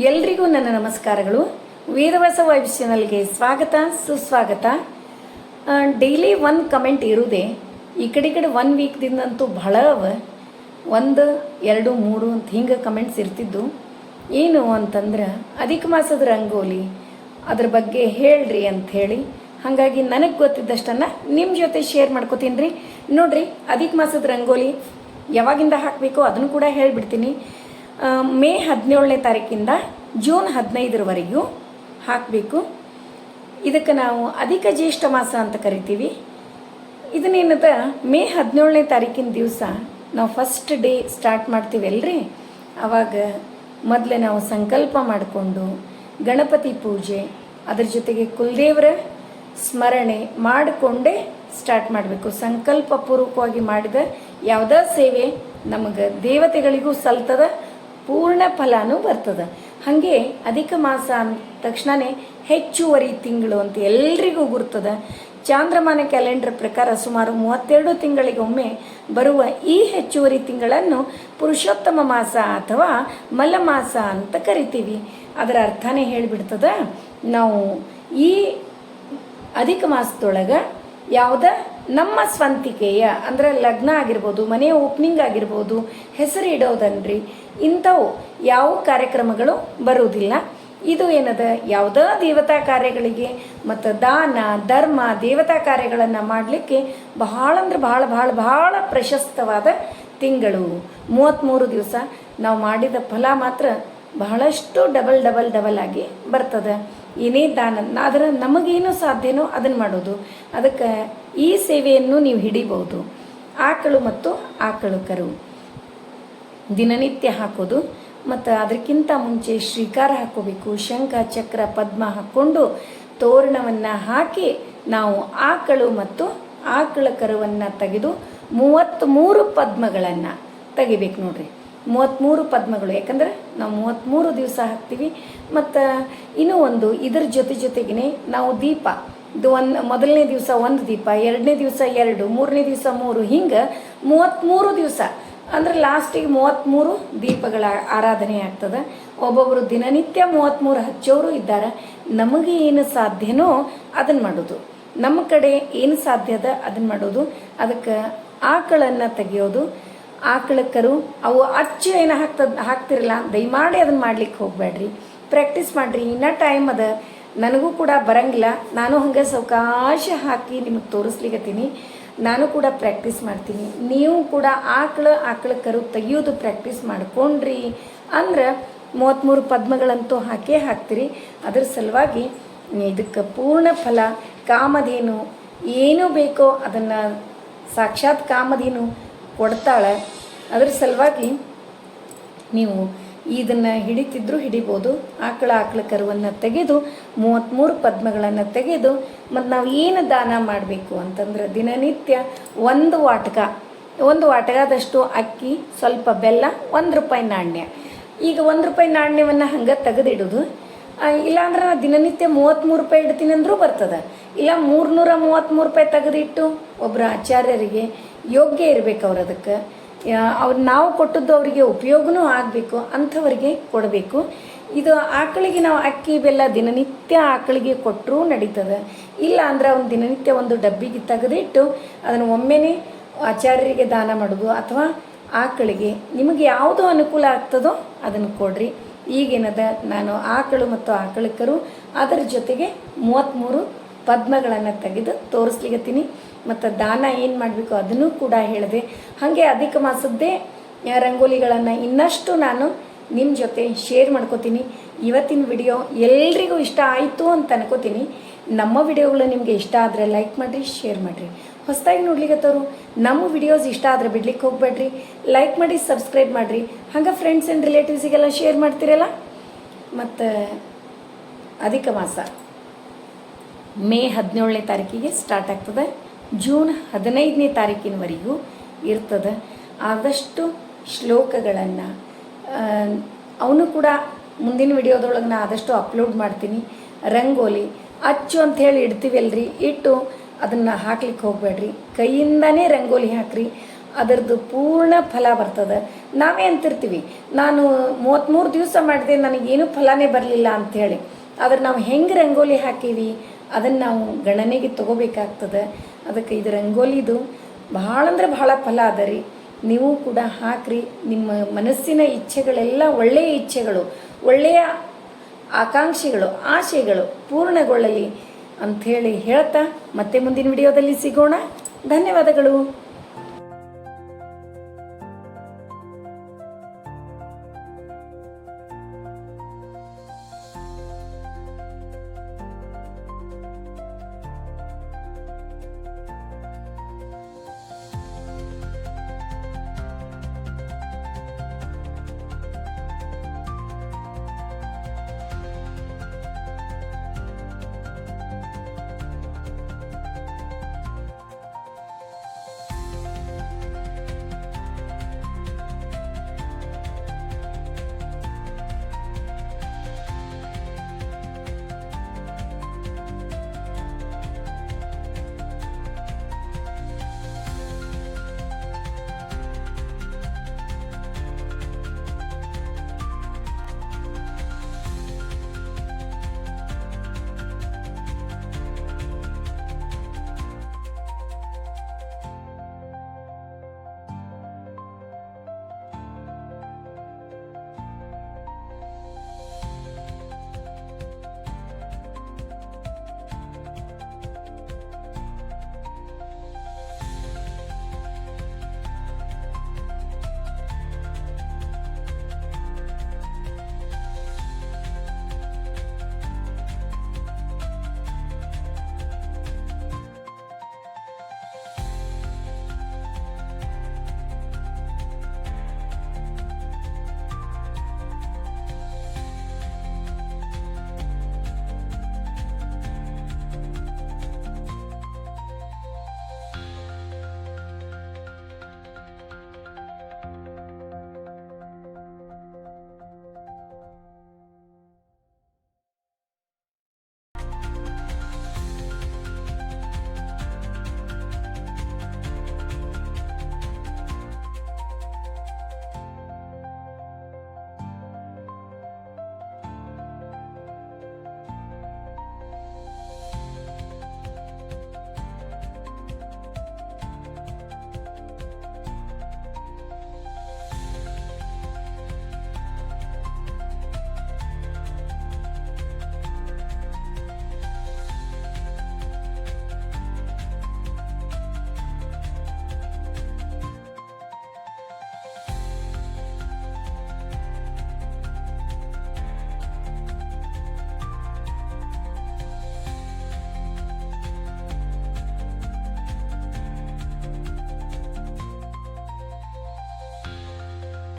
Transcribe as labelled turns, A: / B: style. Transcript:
A: ಎಲ್ರಿಗೂ ನನ್ನ ನಮಸ್ಕಾರಗಳು. ವೇದವಾಸ ವೈಬ್ಸ್ ಚಾನಲ್ಗೆ ಸ್ವಾಗತ ಸುಸ್ವಾಗತ. ಡೈಲಿ ಒಂದು ಕಮೆಂಟ್ ಇರುವುದೇ, ಈ ಕಡೆ ಒನ್ ವೀಕ್ದಿಂದಂತೂ ಬಹಳ 1, 2, 3 ಅಂತ ಹಿಂಗೆ ಕಮೆಂಟ್ಸ್ ಇರ್ತಿದ್ದು. ಏನು ಅಂತಂದ್ರೆ ಅಧಿಕ ಮಾಸದ ರಂಗೋಲಿ ಅದ್ರ ಬಗ್ಗೆ ಹೇಳ್ರಿ ಅಂಥೇಳಿ. ಹಾಗಾಗಿ ನನಗೆ ಗೊತ್ತಿದ್ದಷ್ಟನ್ನು ನಿಮ್ಮ ಜೊತೆ ಶೇರ್ ಮಾಡ್ಕೋತೀನಿ ರೀ. ನೋಡ್ರಿ, ಅಧಿಕ ಮಾಸದ ರಂಗೋಲಿ ಯಾವಾಗಿಂದ ಹಾಕಬೇಕು ಅದನ್ನು ಕೂಡ ಹೇಳಿಬಿಡ್ತೀನಿ. ಮೇ 17ನೇ ತಾರೀಕಿಂದ ಜೂನ್ 15ರವರೆಗೂ ಹಾಕಬೇಕು. ಇದಕ್ಕೆ ನಾವು ಅಧಿಕ ಜ್ಯೇಷ್ಠ ಮಾಸ ಅಂತ ಕರಿತೀವಿ. ಇದನ್ನೇನದ ಮೇ 17ನೇ ತಾರೀಕಿನ ದಿವಸ ನಾವು ಫಸ್ಟ್ ಡೇ ಸ್ಟಾರ್ಟ್ ಮಾಡ್ತೀವಿ ಅಲ್ರಿ. ಆವಾಗ ಮೊದಲೇ ನಾವು ಸಂಕಲ್ಪ ಮಾಡಿಕೊಂಡು ಗಣಪತಿ ಪೂಜೆ, ಅದ್ರ ಜೊತೆಗೆ ಕುಲದೇವರ ಸ್ಮರಣೆ ಮಾಡಿಕೊಂಡೇ ಸ್ಟಾರ್ಟ್ ಮಾಡಬೇಕು. ಸಂಕಲ್ಪ ಪೂರ್ವಕವಾಗಿ ಮಾಡಿದ ಯಾವುದೇ ಸೇವೆ ನಮಗೆ ದೇವತೆಗಳಿಗೂ ಸಲ್ತದ, ಪೂರ್ಣ ಫಲನೂ ಬರ್ತದೆ. ಹಾಗೆ ಅಧಿಕ ಮಾಸ ಅಂದ ತಕ್ಷಣವೇ ಹೆಚ್ಚುವರಿ ತಿಂಗಳು ಅಂತ ಎಲ್ರಿಗೂ ಗುರ್ತದ. ಚಾಂದ್ರಮಾನ ಕ್ಯಾಲೆಂಡರ್ ಪ್ರಕಾರ ಸುಮಾರು 32 ತಿಂಗಳಿಗೊಮ್ಮೆ ಬರುವ ಈ ಹೆಚ್ಚುವರಿ ತಿಂಗಳನ್ನು ಪುರುಷೋತ್ತಮ ಮಾಸ ಅಥವಾ ಮಲಮಾಸ ಅಂತ ಕರಿತೀವಿ. ಅದರ ಅರ್ಥನೇ ಹೇಳಿಬಿಡ್ತದ. ನಾವು ಈ ಅಧಿಕ ಮಾಸದೊಳಗೆ ಯಾವುದೇ ನಮ್ಮ ಸ್ವಂತಿಕೆಯ ಅಂದರೆ ಲಗ್ನ ಆಗಿರ್ಬೋದು, ಮನೆ ಓಪನಿಂಗ್ ಆಗಿರ್ಬೋದು, ಹೆಸರು ಇಡೋದನ್ರಿ, ಇಂಥವು ಯಾವ ಕಾರ್ಯಕ್ರಮಗಳು ಬರುವುದಿಲ್ಲ. ಇದು ಏನದ ಯಾವುದೇ ದೇವತಾ ಕಾರ್ಯಗಳಿಗೆ ಮತ್ತು ದಾನ ಧರ್ಮ ದೇವತಾ ಕಾರ್ಯಗಳನ್ನು ಮಾಡಲಿಕ್ಕೆ ಬಹಳ ಅಂದ್ರೆ ಭಾಳ ಭಾಳ ಭಾಳ ಪ್ರಶಸ್ತವಾದ ತಿಂಗಳು. 33 ದಿವಸ ನಾವು ಮಾಡಿದ ಫಲ ಮಾತ್ರ ಬಹಳಷ್ಟು ಡಬಲ್ ಆಗಿ ಬರ್ತದೆ. ಏನೇ ದಾನ ಆದರೆ ನಮಗೇನು ಸಾಧ್ಯನೋ ಅದನ್ನು ಮಾಡೋದು. ಅದಕ್ಕೆ ಈ ಸೇವೆಯನ್ನು ನೀವು ಹಿಡಿಬೋದು. ಆಕಳು ಮತ್ತು ಆಕಳು ಕರು ದಿನನಿತ್ಯ ಹಾಕೋದು, ಮತ್ತು ಅದಕ್ಕಿಂತ ಮುಂಚೆ ಶ್ರೀಕಾರ ಹಾಕೋಬೇಕು. ಶಂಖ ಚಕ್ರ ಪದ್ಮ ಹಾಕ್ಕೊಂಡು ತೋರಣವನ್ನು ಹಾಕಿ ನಾವು ಆಕಳು ಮತ್ತು ಆಕಳ ಕರುವನ್ನು ತೆಗೆದು 33 ಪದ್ಮಗಳನ್ನು ತೆಗಿಬೇಕು. ನೋಡ್ರಿ, 33 ಪದ್ಮಗಳು. ಯಾಕಂದ್ರೆ ನಾವು 33 ದಿವಸ ಹಾಕ್ತೀವಿ. ಮತ್ತು ಇನ್ನೂ ಒಂದು ಇದ್ರ ಜೊತೆಗೇ ನಾವು ದೀಪ, ಇದು ಮೊದಲನೇ ದಿವಸ 1 ದೀಪ, 2ನೇ ದಿವಸ 2, 3ನೇ ದಿವಸ 3, ಹಿಂಗೆ 33 ದಿವಸ ಅಂದ್ರೆ ಲಾಸ್ಟಿಗೆ 33 ದೀಪಗಳ ಆರಾಧನೆ ಆಗ್ತದೆ. ಒಬ್ಬೊಬ್ಬರು ದಿನನಿತ್ಯ 33 ಹಚ್ಚೋರು ಇದ್ದಾರೆ. ನಮಗೆ ಏನು ಸಾಧ್ಯನೋ ಅದನ್ನು ಮಾಡೋದು, ನಮ್ಮ ಕಡೆ ಏನು ಸಾಧ್ಯ ಅದ ಅದನ್ನು ಮಾಡೋದು. ಅದಕ್ಕೆ ಆಕಳನ್ನು ತೆಗೆಯೋದು. ಆಕಳಕ್ಕರು ಅವು ಅಚ್ಚು ಏನು ಹಾಕ್ತಿರಲ್ಲ, ದಯಮಾಡಿ ಅದನ್ನು ಮಾಡ್ಲಿಕ್ಕೆ ಹೋಗಬೇಡ್ರಿ. ಪ್ರಾಕ್ಟೀಸ್ ಮಾಡಿರಿ. ಇನ್ನೂ ಟೈಮ್ ಅದ. ನನಗೂ ಕೂಡ ಬರಂಗಿಲ್ಲ, ನಾನು ಹಂಗೆ ಸಾವಕಾಶ ಹಾಕಿ ನಿಮಗೆ ತೋರಿಸ್ಲಿಕ್ಕತ್ತೀನಿ. ನಾನು ಕೂಡ ಪ್ರಾಕ್ಟೀಸ್ ಮಾಡ್ತೀನಿ. ನೀವು ಕೂಡ ಆಕಳ ಕರು ತೆಗಿಯೋದು ಪ್ರಾಕ್ಟೀಸ್ ಮಾಡ್ಕೊಂಡ್ರಿ ಅಂದ್ರೆ 33 ಪದ್ಮಗಳಂತೂ ಹಾಕ್ತೀರಿ. ಅದ್ರ ಸಲುವಾಗಿ ಇದಕ್ಕೆ ಪೂರ್ಣ ಫಲ ಕಾಮಧೇನು ಏನು ಬೇಕೋ ಅದನ್ನು ಸಾಕ್ಷಾತ್ ಕಾಮಧೇನು ಕೊಡ್ತಾಳೆ. ಅದ್ರ ಸಲುವಾಗಿ ನೀವು ಇದನ್ನು ಹಿಡಿಬೋದು. ಆಕಳ ಕರುವನ್ನು ತೆಗೆದು 33 ಪದ್ಮಗಳನ್ನು ತೆಗೆದು, ಮತ್ತು ನಾವು ಏನು ದಾನ ಮಾಡಬೇಕು ಅಂತಂದ್ರೆ ದಿನನಿತ್ಯ 1 ವಾಟಕದಷ್ಟು ಅಕ್ಕಿ, ಸ್ವಲ್ಪ ಬೆಲ್ಲ, 1 ರೂಪಾಯಿ ನಾಣ್ಯ. ಈಗ 1 ರೂಪಾಯಿ ನಾಣ್ಯವನ್ನು ಹಂಗೆ ತೆಗೆದಿಡೋದು. ಇಲ್ಲಾಂದ್ರೆ ನಾನು ದಿನನಿತ್ಯ 33 ರೂಪಾಯಿ ಇಡ್ತೀನಿ ಅಂದರೂ ಬರ್ತದೆ. ಇಲ್ಲ 333 ರೂಪಾಯಿ ತೆಗೆದಿಟ್ಟು ಒಬ್ಬರು ಆಚಾರ್ಯರಿಗೆ ಯೋಗ್ಯ ಇರಬೇಕು. ಅವ್ರು ಅದಕ್ಕೆ ನಾವು ಕೊಟ್ಟದ್ದು ಅವರಿಗೆ ಉಪಯೋಗನೂ ಆಗಬೇಕು, ಅಂಥವರಿಗೆ ಕೊಡಬೇಕು. ಇದು ಆಕಳಿಗೆ ನಾವು ಅಕ್ಕಿ ಬೆಲ್ಲ ದಿನನಿತ್ಯ ಆಕಳಿಗೆ ಕೊಟ್ಟರೂ ನಡೀತದೆ. ಇಲ್ಲ ಅಂದ್ರೆ ಅವ್ನು ದಿನನಿತ್ಯ ಒಂದು ಡಬ್ಬಿಗೆ ತೆಗೆದಿಟ್ಟು ಅದನ್ನು ಒಮ್ಮೆನೇ ಆಚಾರ್ಯರಿಗೆ ದಾನ ಮಾಡೋದು, ಅಥವಾ ಆಕಳಿಗೆ ನಿಮಗೆ ಯಾವುದು ಅನುಕೂಲ ಆಗ್ತದೋ ಅದನ್ನು ಕೊಡ್ರಿ. ಈಗೇನದ ನಾನು ಆಕಳು ಮತ್ತು ಆಕಳಕರು ಅದರ ಜೊತೆಗೆ 33 ಪದ್ಮಗಳನ್ನು ತೆಗೆದು ತೋರಿಸ್ಲಿಕ್ಕತ್ತೀನಿ. ಮತ್ತು ದಾನ ಏನು ಮಾಡಬೇಕು ಅದನ್ನು ಕೂಡ ಹೇಳಿದೆ. ಹಾಗೆ ಅಧಿಕ ಮಾಸದ್ದೇ ರಂಗೋಲಿಗಳನ್ನು ಇನ್ನಷ್ಟು ನಾನು ನಿಮ್ಮ ಜೊತೆ ಶೇರ್ ಮಾಡ್ಕೋತೀನಿ. ಇವತ್ತಿನ ವಿಡಿಯೋ ಎಲ್ರಿಗೂ ಇಷ್ಟ ಆಯಿತು ಅಂತ ಅನ್ಕೋತೀನಿ. ನಮ್ಮ ವಿಡಿಯೋಗಳು ನಿಮಗೆ ಇಷ್ಟ ಆದರೆ ಲೈಕ್ ಮಾಡಿರಿ, ಶೇರ್ ಮಾಡಿರಿ. ಹೊಸದಾಗಿ ನೋಡ್ಲಿಕ್ಕತ್ತವರು ನಮ್ಮ ವಿಡಿಯೋಸ್ ಇಷ್ಟ ಆದರೆ ಬಿಡ್ಲಿಕ್ಕೆ ಹೋಗಬೇಡ್ರಿ. ಲೈಕ್ ಮಾಡಿ, ಸಬ್ಸ್ಕ್ರೈಬ್ ಮಾಡಿರಿ. ಹಾಗೆ ಫ್ರೆಂಡ್ಸ್ ಆ್ಯಂಡ್ ರಿಲೇಟಿವ್ಸಿಗೆಲ್ಲ ಶೇರ್ ಮಾಡ್ತೀರಲ್ಲ. ಮತ್ತು ಅಧಿಕ ಮಾಸ ಮೇ 17ನೇ ತಾರೀಕಿಗೆ ಸ್ಟಾರ್ಟ್ ಆಗ್ತದೆ. ಜೂನ್ 15ನೇ ತಾರೀಕಿನವರೆಗೂ ಇರ್ತದೆ. ಆದಷ್ಟು ಶ್ಲೋಕಗಳನ್ನು ಅವನು ಕೂಡ ಮುಂದಿನ ವಿಡಿಯೋದೊಳಗೆ ನಾನು ಆದಷ್ಟು ಅಪ್ಲೋಡ್ ಮಾಡ್ತೀನಿ. ರಂಗೋಲಿ ಅಚ್ಚು ಅಂಥೇಳಿ ಇಡ್ತೀವಿ ಅಲ್ರಿ, ಇಟ್ಟು ಅದನ್ನು ಹಾಕ್ಲಿಕ್ಕೆ ಹೋಗಬೇಡ್ರಿ. ಕೈಯಿಂದನೇ ರಂಗೋಲಿ ಹಾಕ್ರಿ. ಅದರದ್ದು ಪೂರ್ಣ ಫಲ ಬರ್ತದೆ. ನಾವೇ ಅಂತಿರ್ತೀವಿ, ನಾನು 33 ದಿವಸ ಮಾಡಿದೆ ನನಗೇನು ಫಲನೇ ಬರಲಿಲ್ಲ ಅಂಥೇಳಿ. ಆದ್ರೆ ನಾವು ಹೆಂಗೆ ರಂಗೋಲಿ ಹಾಕೀವಿ ಅದನ್ನು ನಾವು ಗಣನೆಗೆ ತಗೋಬೇಕಾಗ್ತದೆ. ಅದಕ್ಕೆ ಇದು ರಂಗೋಲಿದು ಭಾಳ ಅಂದ್ರೆ ಭಾಳ ಫಲ ಅದ ರೀ. ನೀವು ಕೂಡ ಹಾಕ್ರಿ. ನಿಮ್ಮ ಮನಸ್ಸಿನ ಇಚ್ಛೆಗಳೆಲ್ಲ ಒಳ್ಳೆಯ ಇಚ್ಛೆಗಳು, ಒಳ್ಳೆಯ ಆಕಾಂಕ್ಷೆಗಳು, ಆಶೆಗಳು ಪೂರ್ಣಗೊಳ್ಳಲಿ ಅಂಥೇಳಿ ಹೇಳ್ತಾ ಮತ್ತೆ ಮುಂದಿನ ವಿಡಿಯೋದಲ್ಲಿ ಸಿಗೋಣ. ಧನ್ಯವಾದಗಳು.